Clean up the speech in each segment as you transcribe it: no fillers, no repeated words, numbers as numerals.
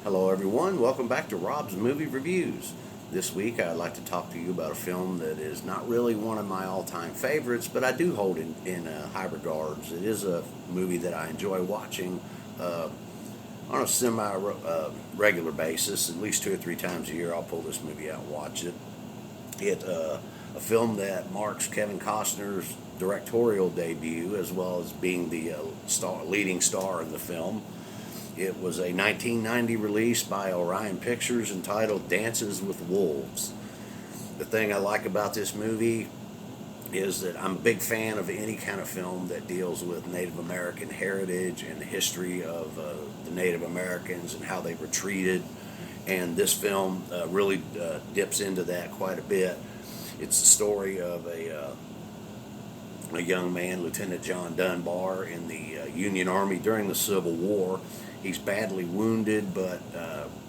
Hello, everyone. Welcome back to Rob's Movie Reviews. This week, I'd like to talk to you about a film that is not really one of my all-time favorites, but I do hold in high regards. It is a movie that I enjoy watching on a semi-regular basis. At least 2 or 3 times a year, I'll pull this movie out and watch it. It's a film that marks Kevin Costner's directorial debut, as well as being the leading star in the film. It was a 1990 release by Orion Pictures entitled Dances with Wolves. The thing I like about this movie is that I'm a big fan of any kind of film that deals with Native American heritage and the history of the Native Americans and how they were treated. And this film really dips into that quite a bit. It's the story of a young man, Lieutenant John Dunbar, in the Union Army during the Civil War. He's badly wounded, but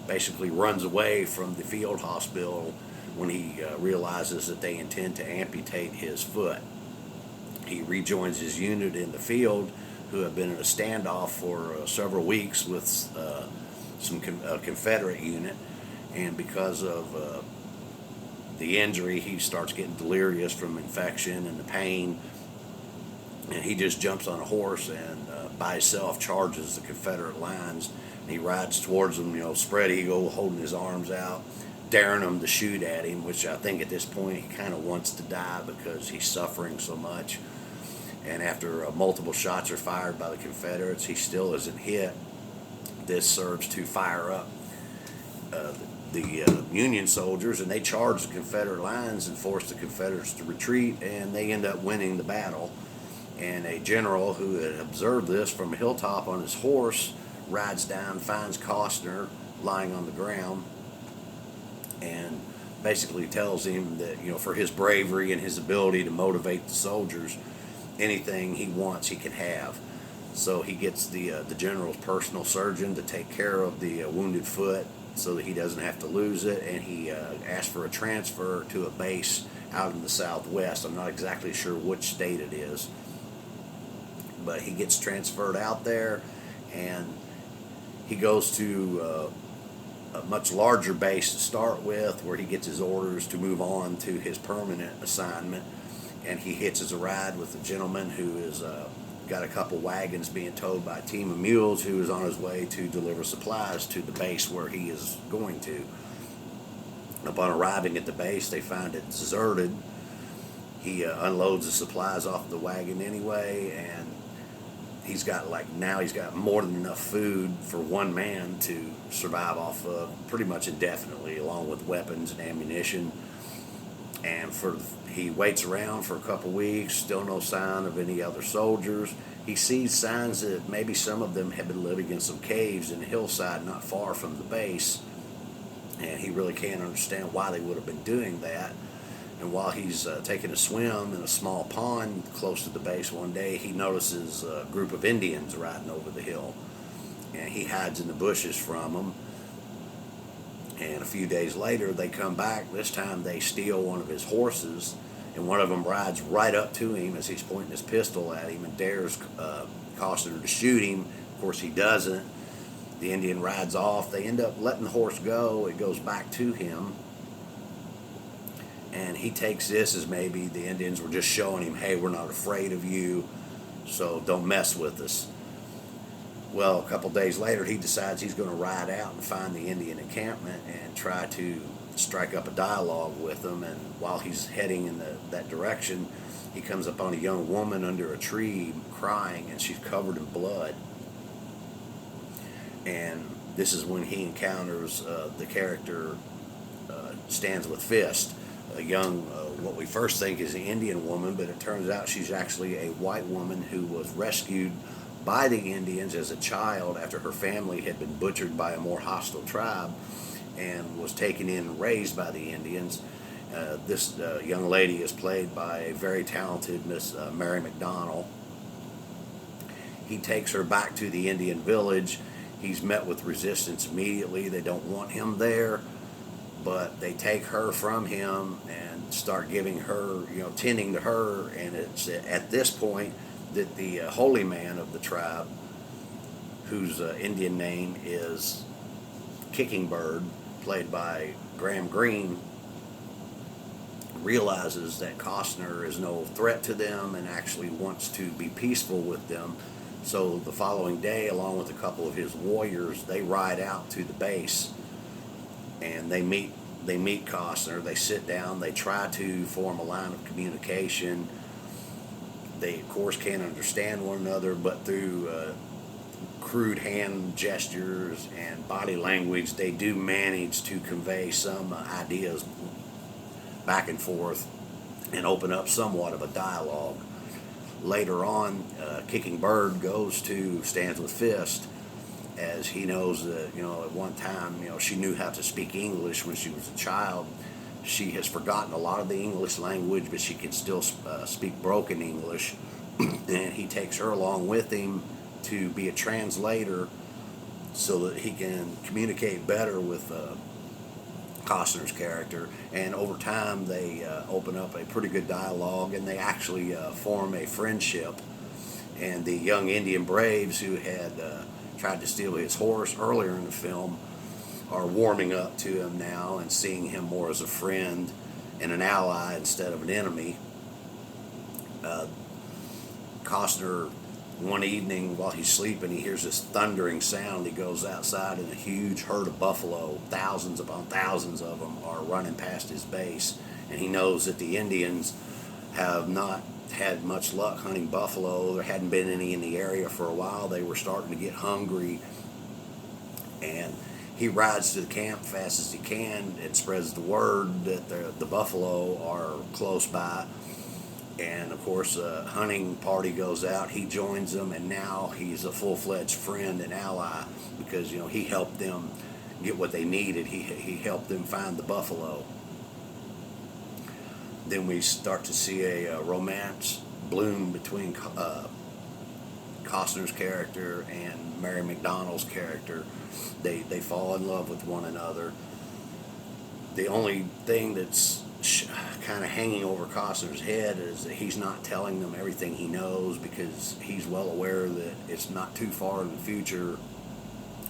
basically runs away from the field hospital when he realizes that they intend to amputate his foot. He rejoins his unit in the field, who have been in a standoff for several weeks with a Confederate unit, and because of the injury, he starts getting delirious from infection and the pain, and he just jumps on a horse and by himself charges the Confederate lines. And he rides towards them, spread eagle, holding his arms out, daring them to shoot at him, which I think at this point he kind of wants to die because he's suffering so much. And after multiple shots are fired by the Confederates, he still isn't hit. This serves to fire up the Union soldiers, and they charge the Confederate lines and force the Confederates to retreat, and they end up winning the battle. And a general who had observed this from a hilltop on his horse rides down, finds Costner lying on the ground, and basically tells him that, for his bravery and his ability to motivate the soldiers, anything he wants he can have. So he gets the general's personal surgeon to take care of the wounded foot so that he doesn't have to lose it, and he asks for a transfer to a base out in the Southwest. I'm not exactly sure which state it is, but he gets transferred out there, and he goes to a much larger base to start with, where he gets his orders to move on to his permanent assignment. And he hitches a ride with a gentleman who is got a couple wagons being towed by a team of mules, who is on his way to deliver supplies to the base where he is going to. Upon arriving at the base, they find it deserted. He unloads the supplies off the wagon anyway, and he's got more than enough food for one man to survive off of pretty much indefinitely, along with weapons and ammunition. And he waits around for a couple weeks, still no sign of any other soldiers. He sees signs that maybe some of them have been living in some caves in a hillside not far from the base, and he really can't understand why they would have been doing that. And while he's taking a swim in a small pond close to the base one day, he notices a group of Indians riding over the hill. And he hides in the bushes from them. And a few days later, they come back. This time they steal one of his horses, and one of them rides right up to him as he's pointing his pistol at him and dares Costner to shoot him. Of course, he doesn't. The Indian rides off. They end up letting the horse go. It goes back to him. And he takes this as maybe the Indians were just showing him, hey, we're not afraid of you, so don't mess with us. Well, a couple days later, he decides he's going to ride out and find the Indian encampment and try to strike up a dialogue with them. And while he's heading in that direction, he comes upon a young woman under a tree crying, and she's covered in blood. And this is when he encounters the character Stands with Fist, a young, what we first think is the Indian woman, but it turns out she's actually a white woman who was rescued by the Indians as a child after her family had been butchered by a more hostile tribe, and was taken in and raised by the Indians. This young lady is played by a very talented Miss Mary McDonnell. He takes her back to the Indian village. He's met with resistance immediately. They don't want him there, but they take her from him and start giving her, tending to her. And it's at this point that the holy man of the tribe, whose Indian name is Kicking Bird, played by Graham Greene, realizes that Costner is no threat to them and actually wants to be peaceful with them. So the following day, along with a couple of his warriors, they ride out to the base and they meet Costner. They sit down, they try to form a line of communication. They of course can't understand one another, but through crude hand gestures and body language, they do manage to convey some ideas back and forth and open up somewhat of a dialogue. Later on, Kicking Bird stands with Fist, as he knows that, at one time, she knew how to speak English when she was a child. She has forgotten a lot of the English language, but she can still speak broken English. And he takes her along with him to be a translator so that he can communicate better with Costner's character. And over time, they open up a pretty good dialogue, and they actually form a friendship. And the young Indian braves who had tried to steal his horse earlier in the film are warming up to him now and seeing him more as a friend and an ally instead of an enemy. Costner, one evening while he's sleeping, he hears this thundering sound. He goes outside, and a huge herd of buffalo, thousands upon thousands of them, are running past his base. And he knows that the Indians have not had much luck hunting buffalo. There hadn't been any in the area for a while. They were starting to get hungry. And he rides to the camp fast as he can and spreads the word that the buffalo are close by. And of course, a hunting party goes out. He joins them, and now he's a full-fledged friend and ally because he helped them get what they needed. He helped them find the buffalo. Then we start to see a romance bloom between Costner's character and Mary McDonnell's character. They fall in love with one another. The only thing that's kind of hanging over Costner's head is that he's not telling them everything he knows, because he's well aware that it's not too far in the future,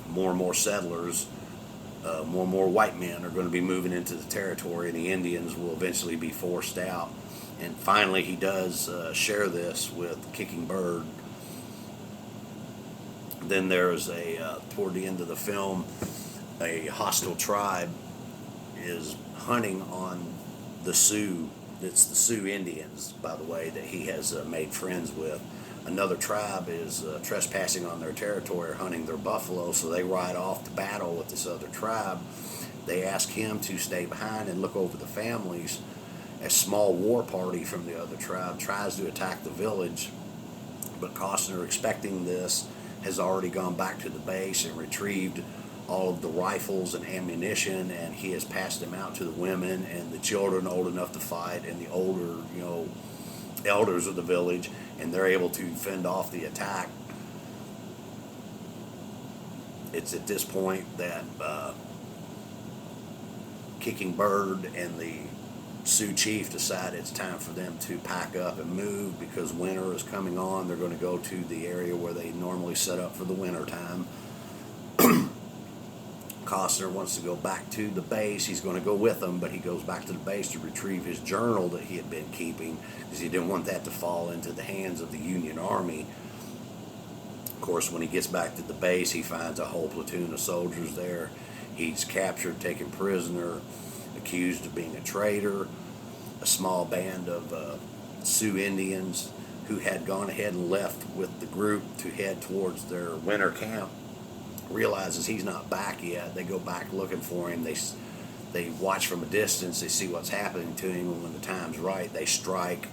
more and more settlers, more and more white men are going to be moving into the territory, and the Indians will eventually be forced out. And finally he does share this with Kicking Bird. Then there's toward the end of the film, a hostile tribe is hunting on the Sioux. It's the Sioux Indians, by the way, that he has made friends with. Another tribe is trespassing on their territory, hunting their buffalo, so they ride off to battle with this other tribe. They ask him to stay behind and look over the families. A small war party from the other tribe tries to attack the village, but Costner, expecting this, has already gone back to the base and retrieved all of the rifles and ammunition, and he has passed them out to the women and the children old enough to fight and the older, elders of the village, and they're able to fend off the attack. It's at this point that Kicking Bird and the Sioux chief decide it's time for them to pack up and move because winter is coming on. They're going to go to the area where they normally set up for the winter time. Costner wants to go back to the base. He's going to go with them, but he goes back to the base to retrieve his journal that he had been keeping because he didn't want that to fall into the hands of the Union Army. Of course, when he gets back to the base, he finds a whole platoon of soldiers there. He's captured, taken prisoner, accused of being a traitor. A small band of Sioux Indians who had gone ahead and left with the group to head towards their winter camp realizes he's not back yet. They go back looking for him. They watch from a distance. They see what's happening to him, and when the time's right, they strike.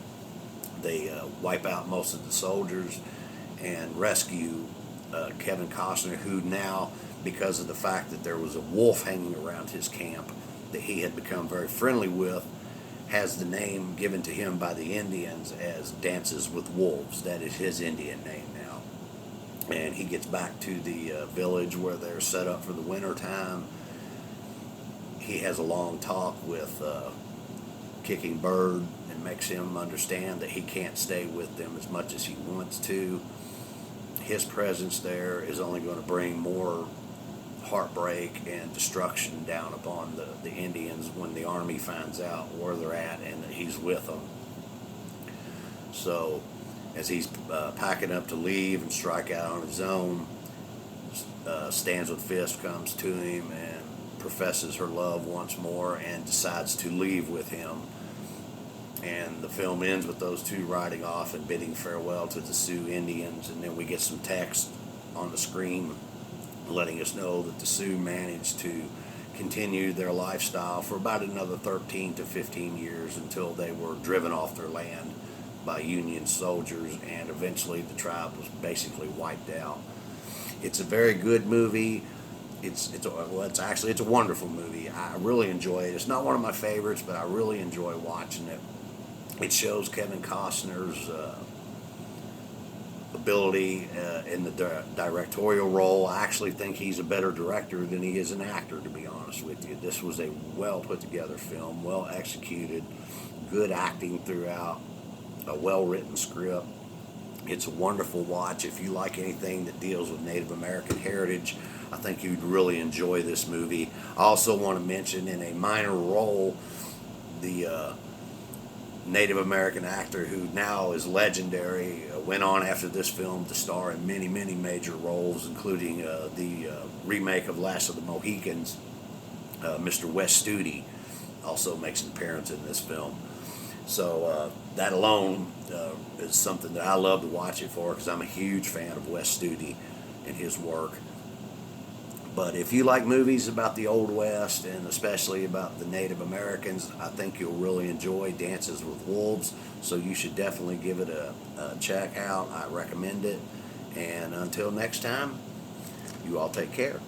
They wipe out most of the soldiers and rescue Kevin Costner, who now, because of the fact that there was a wolf hanging around his camp that he had become very friendly with, has the name given to him by the Indians as Dances with Wolves. That is his Indian name now. And he gets back to the village where they're set up for the winter time. He has a long talk with Kicking Bird and makes him understand that he can't stay with them as much as he wants to. His presence there is only going to bring more heartbreak and destruction down upon the Indians when the army finds out where they're at and that he's with them. So as he's packing up to leave and strike out on his own, Stands with Fist comes to him and professes her love once more and decides to leave with him. And the film ends with those two riding off and bidding farewell to the Sioux Indians, and then we get some text on the screen letting us know that the Sioux managed to continue their lifestyle for about another 13 to 15 years until they were driven off their land by Union soldiers, and eventually the tribe was basically wiped out. It's a very good movie. It's a wonderful movie. I really enjoy it. It's not one of my favorites, but I really enjoy watching it. It shows Kevin Costner's ability in the directorial role. I actually think he's a better director than he is an actor, to be honest with you. This was a well put together film, well executed, good acting throughout, a well written script. It's a wonderful watch. If you like anything that deals with Native American heritage, I think you'd really enjoy this movie. I also want to mention, in a minor role, the Native American actor who now is legendary, went on after this film to star in many, many major roles, including the remake of Last of the Mohicans. Mr. Wes Studi also makes an appearance in this film. So that alone is something that I love to watch it for, because I'm a huge fan of Wes Studi and his work. But if you like movies about the Old West, and especially about the Native Americans, I think you'll really enjoy Dances with Wolves. So you should definitely give it a check out. I recommend it. And until next time, you all take care.